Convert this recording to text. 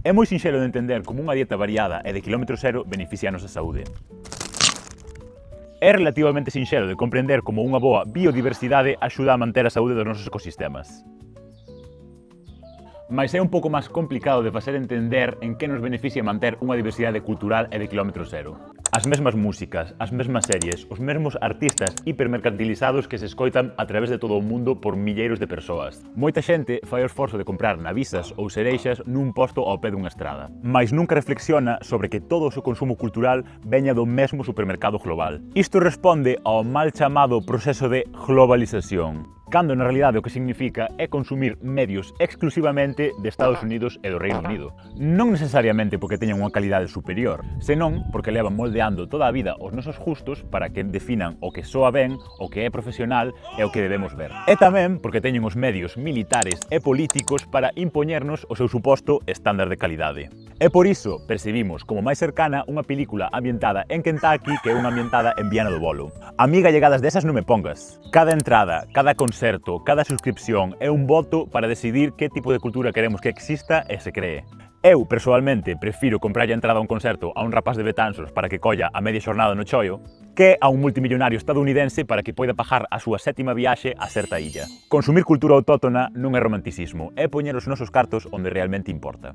É moi sinxelo de entender como unha dieta variada e de quilómetro cero beneficia a nosa saúde. É relativamente sinxelo de comprender como unha boa biodiversidade axuda a manter a saúde dos nosos ecosistemas. Mais é un pouco máis complicado de facer entender en que nos beneficia manter unha diversidade cultural e de quilómetro cero. As mesmas músicas, as mesmas series, os mesmos artistas hipermercantilizados que se escoitan a través de todo o mundo por milleiros de persoas. Moita xente fai o esforzo de comprar navisas ou cereixas nun posto ao pé dunha estrada, mais nunca reflexiona sobre que todo o seu consumo cultural veña do mesmo supermercado global. Isto responde ao mal chamado proceso de globalización, cando na realidade o que significa é consumir medios exclusivamente de Estados Unidos e do Reino Unido. Non necesariamente porque teñan unha calidade superior, senón porque levan moldeando toda a vida os nosos gustos para que definan o que soa ben, o que é profesional e o que debemos ver. E tamén porque teñen os medios militares e políticos para impoñernos o seu suposto estándar de calidade. E por iso percibimos como máis cercana unha película ambientada en Kentucky que unha ambientada en Viana do Bolo. A mí gallegadas desas non me pongas. Cada entrada, cada concerto, cada suscripción é un voto para decidir que tipo de cultura queremos que exista e se cree. Eu, persoalmente, prefiro comprarlle a entrada a un concerto a un rapaz de Betanzos para que colla a media xornada no chollo que a un multimillonario estadounidense para que poida pagar a súa 7ª viaxe a certa illa. Consumir cultura autóctona non é romanticismo, é poñer os nosos cartos onde realmente importa.